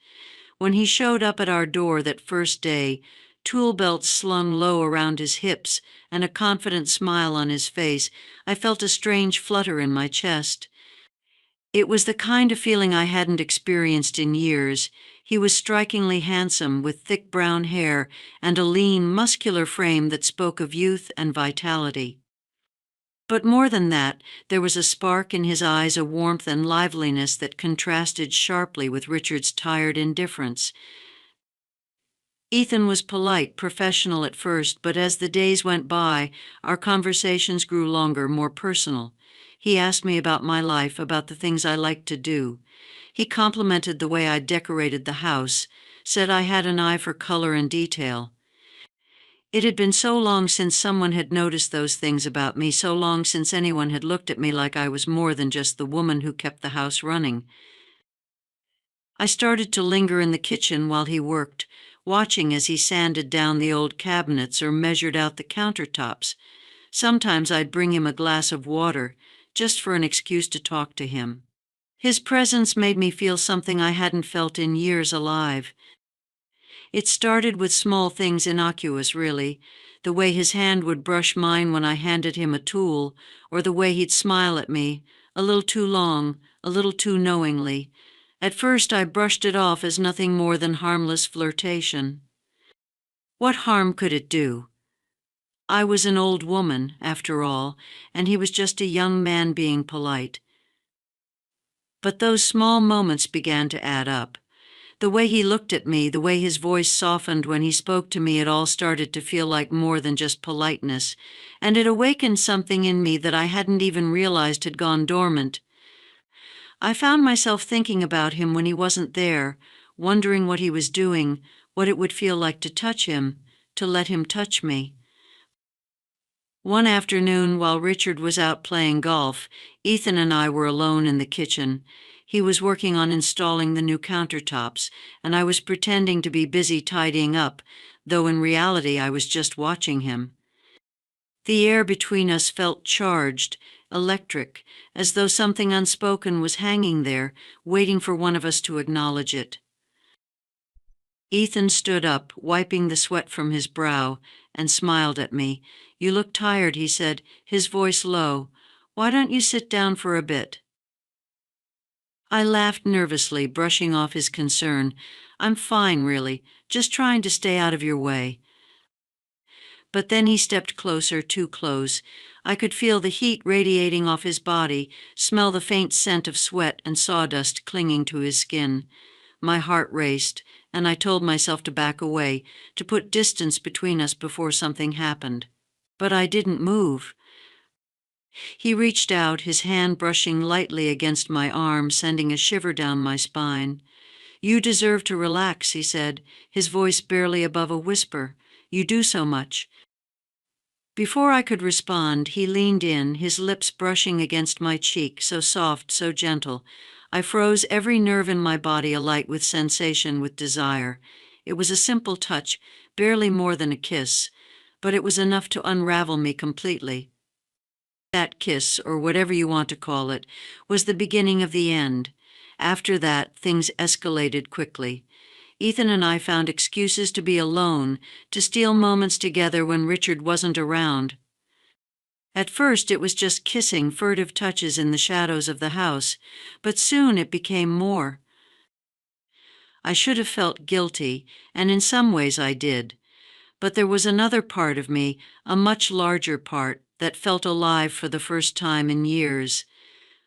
When he showed up at our door that first day, tool belts slung low around his hips and a confident smile on his face, I felt a strange flutter in my chest. It was the kind of feeling I hadn't experienced in years. He was strikingly handsome, with thick brown hair and a lean, muscular frame that spoke of youth and vitality. But more than that, there was a spark in his eyes, a warmth and liveliness that contrasted sharply with Richard's tired indifference. Ethan was polite, professional at first, but as the days went by, our conversations grew longer, more personal. He asked me about my life, about the things I liked to do. He complimented the way I decorated the house, said I had an eye for color and detail. It had been so long since someone had noticed those things about me, so long since anyone had looked at me like I was more than just the woman who kept the house running. I started to linger in the kitchen while he worked, watching as he sanded down the old cabinets or measured out the countertops. Sometimes I'd bring him a glass of water, just for an excuse to talk to him. His presence made me feel something I hadn't felt in years alive. It started with small things, innocuous really, the way his hand would brush mine when I handed him a tool, or the way he'd smile at me, a little too long, a little too knowingly. At first I brushed it off as nothing more than harmless flirtation. What harm could it do? I was an old woman, after all, and he was just a young man being polite. But those small moments began to add up. The way he looked at me, the way his voice softened when he spoke to me, it all started to feel like more than just politeness, and it awakened something in me that I hadn't even realized had gone dormant. I found myself thinking about him when he wasn't there, wondering what he was doing, what it would feel like to touch him, to let him touch me. One afternoon, while Richard was out playing golf, Ethan and I were alone in the kitchen. He was working on installing the new countertops, and I was pretending to be busy tidying up, though in reality I was just watching him. The air between us felt charged, electric, as though something unspoken was hanging there, waiting for one of us to acknowledge it. Ethan stood up, wiping the sweat from his brow, and smiled at me. "You look tired," he said, his voice low. "Why don't you sit down for a bit?" I laughed nervously, brushing off his concern. "I'm fine, really, just trying to stay out of your way." But then he stepped closer, too close. I could feel the heat radiating off his body, smell the faint scent of sweat and sawdust clinging to his skin. My heart raced, and I told myself to back away, to put distance between us before something happened. But I didn't move. He reached out, his hand brushing lightly against my arm, sending a shiver down my spine. "You deserve to relax," he said, his voice barely above a whisper. "You do so much." Before I could respond, he leaned in, his lips brushing against my cheek, so soft, so gentle. I froze, every nerve in my body alight with sensation, with desire. It was a simple touch, barely more than a kiss, but it was enough to unravel me completely. That kiss, or whatever you want to call it, was the beginning of the end. After that, things escalated quickly. Ethan and I found excuses to be alone, to steal moments together when Richard wasn't around. At first it was just kissing, furtive touches in the shadows of the house, but soon it became more. I should have felt guilty, and in some ways I did. But there was another part of me, a much larger part, that felt alive for the first time in years.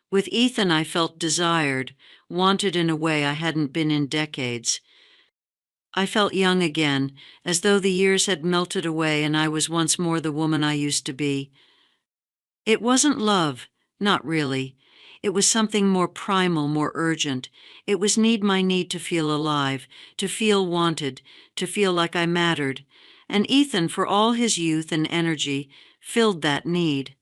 With Ethan I felt desired, wanted in a way I hadn't been in decades. I felt young again, as though the years had melted away and I was once more the woman I used to be. It wasn't love, not really. It was something more primal, more urgent. It was my need to feel alive, to feel wanted, to feel like I mattered. And Ethan, for all his youth and energy, filled that need.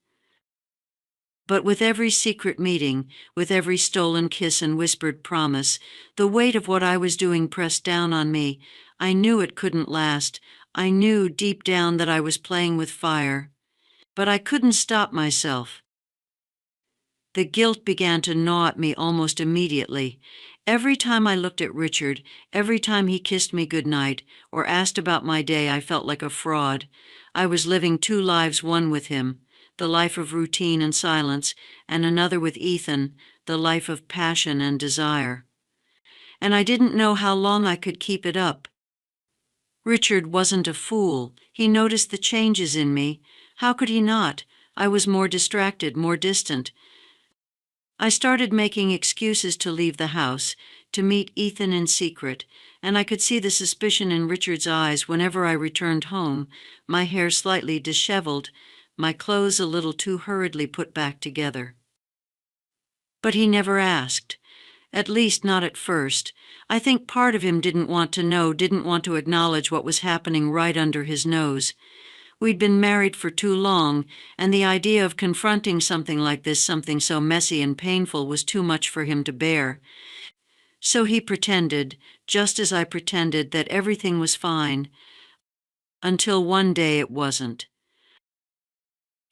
But with every secret meeting, with every stolen kiss and whispered promise, the weight of what I was doing pressed down on me. I knew it couldn't last. I knew deep down that I was playing with fire. But I couldn't stop myself. The guilt began to gnaw at me almost immediately. Every time I looked at Richard, every time he kissed me goodnight or asked about my day, I felt like a fraud. I was living two lives, one with him, the life of routine and silence, and another with Ethan, the life of passion and desire. And I didn't know how long I could keep it up. Richard wasn't a fool. He noticed the changes in me. How could he not? I was more distracted, more distant. I started making excuses to leave the house, to meet Ethan in secret, and I could see the suspicion in Richard's eyes whenever I returned home, my hair slightly disheveled, my clothes a little too hurriedly put back together. But he never asked. At least not at first. I think part of him didn't want to know, didn't want to acknowledge what was happening right under his nose. We'd been married for too long, and the idea of confronting something like this, something so messy and painful, was too much for him to bear. So he pretended, just as I pretended, that everything was fine, until one day it wasn't.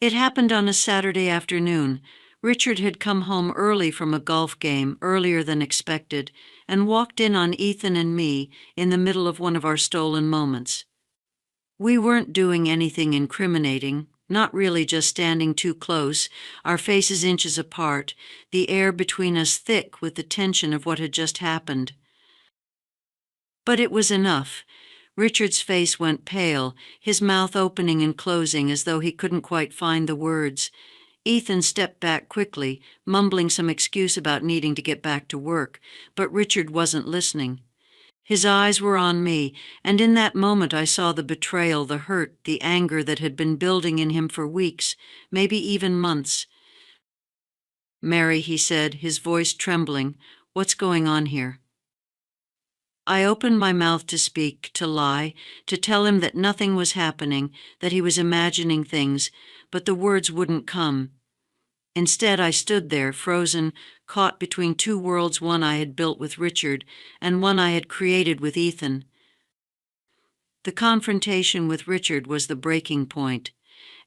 It happened on a Saturday afternoon. Richard had come home early from a golf game, earlier than expected, and walked in on Ethan and me in the middle of one of our stolen moments. We weren't doing anything incriminating, not really, just standing too close, our faces inches apart, the air between us thick with the tension of what had just happened. But it was enough. Richard's face went pale, his mouth opening and closing as though he couldn't quite find the words. Ethan stepped back quickly, mumbling some excuse about needing to get back to work, but Richard wasn't listening. His eyes were on me, and in that moment I saw the betrayal, the hurt, the anger that had been building in him for weeks, maybe even months. "Mary," he said, his voice trembling, "what's going on here?" I opened my mouth to speak, to lie, to tell him that nothing was happening, that he was imagining things, but the words wouldn't come. Instead, I stood there, frozen, caught between two worlds, one I had built with Richard and one I had created with Ethan. The confrontation with Richard was the breaking point.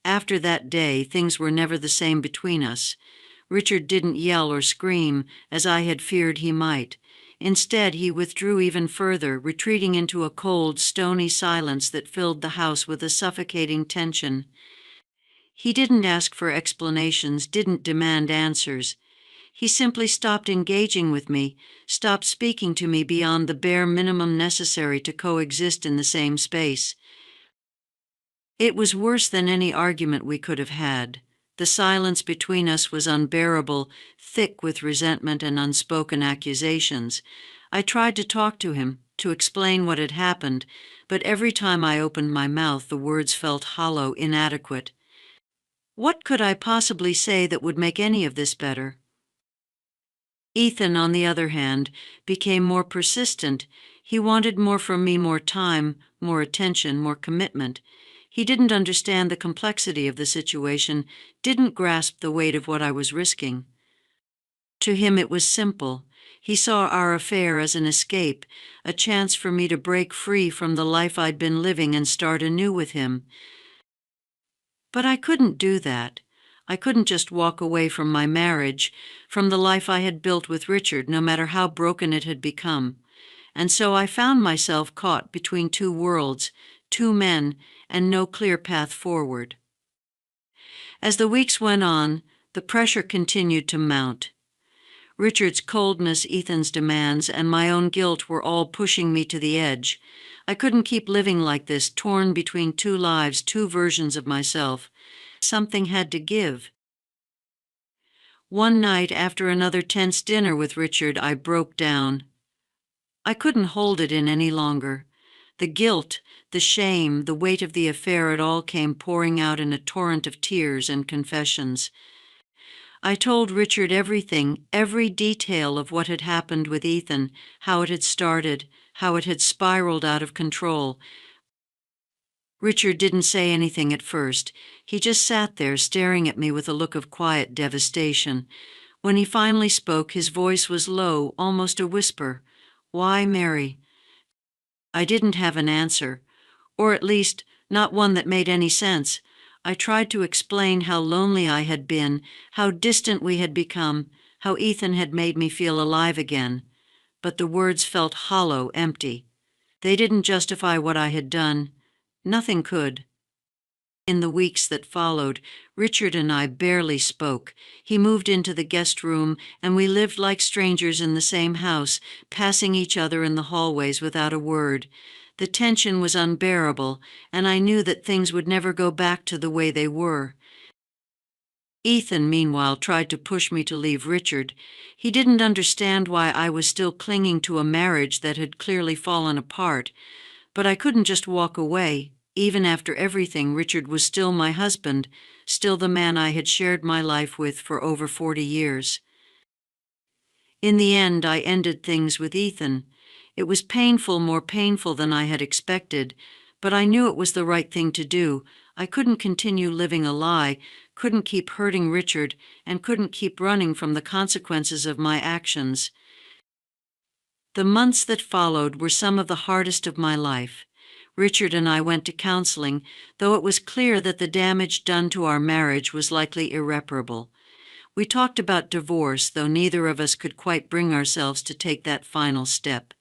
After that day, things were never the same between us. Richard didn't yell or scream, as I had feared he might. Instead, he withdrew even further, retreating into a cold, stony silence that filled the house with a suffocating tension. He didn't ask for explanations, didn't demand answers. He simply stopped engaging with me, stopped speaking to me beyond the bare minimum necessary to coexist in the same space. It was worse than any argument we could have had. The silence between us was unbearable, thick with resentment and unspoken accusations. I tried to talk to him, to explain what had happened, but every time I opened my mouth, the words felt hollow, inadequate. What could I possibly say that would make any of this better? Ethan, on the other hand, became more persistent. He wanted more from me, more time, more attention, more commitment. He didn't understand the complexity of the situation, didn't grasp the weight of what I was risking. To him it was simple. He saw our affair as an escape, a chance for me to break free from the life I'd been living and start anew with him. But I couldn't do that. I couldn't just walk away from my marriage, from the life I had built with Richard, no matter how broken it had become. And so I found myself caught between two worlds, two men, and no clear path forward. As the weeks went on, the pressure continued to mount. Richard's coldness, Ethan's demands, and my own guilt were all pushing me to the edge. I couldn't keep living like this, torn between two lives, two versions of myself. Something had to give. One night, after another tense dinner with Richard, I broke down. I couldn't hold it in any longer. The guilt, the shame, the weight of the affair, it all came pouring out in a torrent of tears and confessions. I told Richard everything, every detail of what had happened with Ethan, how it had started, how it had spiraled out of control. Richard didn't say anything at first. He just sat there staring at me with a look of quiet devastation. When he finally spoke, his voice was low, almost a whisper. "Why, Mary?" I didn't have an answer, or at least not one that made any sense. I tried to explain how lonely I had been, how distant we had become, how Ethan had made me feel alive again. But the words felt hollow, empty. They didn't justify what I had done. Nothing could. In the weeks that followed, Richard and I barely spoke. He moved into the guest room, and we lived like strangers in the same house, passing each other in the hallways without a word. The tension was unbearable, and I knew that things would never go back to the way they were. Ethan, meanwhile, tried to push me to leave Richard. He didn't understand why I was still clinging to a marriage that had clearly fallen apart, but I couldn't just walk away. Even after everything, Richard was still my husband, still the man I had shared my life with for over 40 years. In the end, I ended things with Ethan. It was painful, more painful than I had expected, but I knew it was the right thing to do. I couldn't continue living a lie, couldn't keep hurting Richard, and couldn't keep running from the consequences of my actions. The months that followed were some of the hardest of my life. Richard and I went to counseling, though it was clear that the damage done to our marriage was likely irreparable. We talked about divorce, though neither of us could quite bring ourselves to take that final step.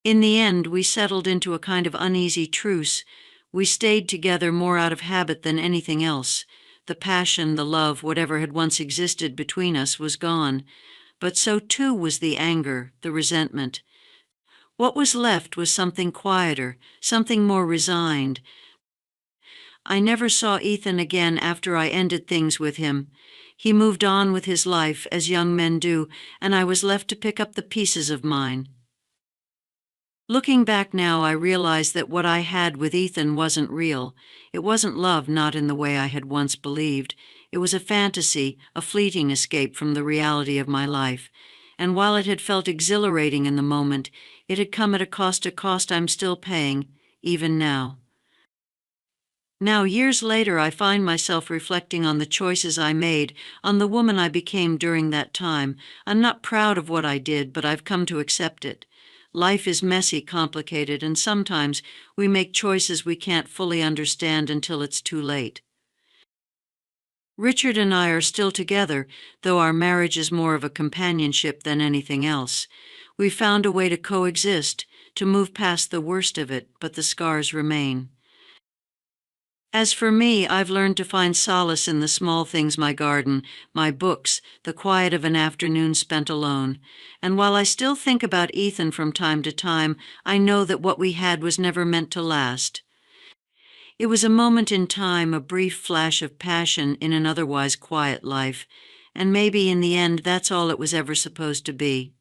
In the end, we settled into a kind of uneasy truce. We stayed together more out of habit than anything else. The passion, the love, whatever had once existed between us was gone, but so too was the anger, the resentment. What was left was something quieter, something more resigned. I never saw Ethan again after I ended things with him. He moved on with his life, as young men do, and I was left to pick up the pieces of mine. Looking back now, I realize that what I had with Ethan wasn't real. It wasn't love, not in the way I had once believed. It was a fantasy, a fleeting escape from the reality of my life. And while it had felt exhilarating in the moment, it had come at a cost I'm still paying, even now. Now, years later, I find myself reflecting on the choices I made, on the woman I became during that time. I'm not proud of what I did, but I've come to accept it. Life is messy, complicated, and sometimes we make choices we can't fully understand until it's too late. Richard and I are still together, though our marriage is more of a companionship than anything else. We found a way to coexist, to move past the worst of it, but the scars remain. As for me, I've learned to find solace in the small things: my garden, my books, the quiet of an afternoon spent alone. And while I still think about Ethan from time to time, I know that what we had was never meant to last. It was a moment in time, a brief flash of passion in an otherwise quiet life, and maybe in the end that's all it was ever supposed to be.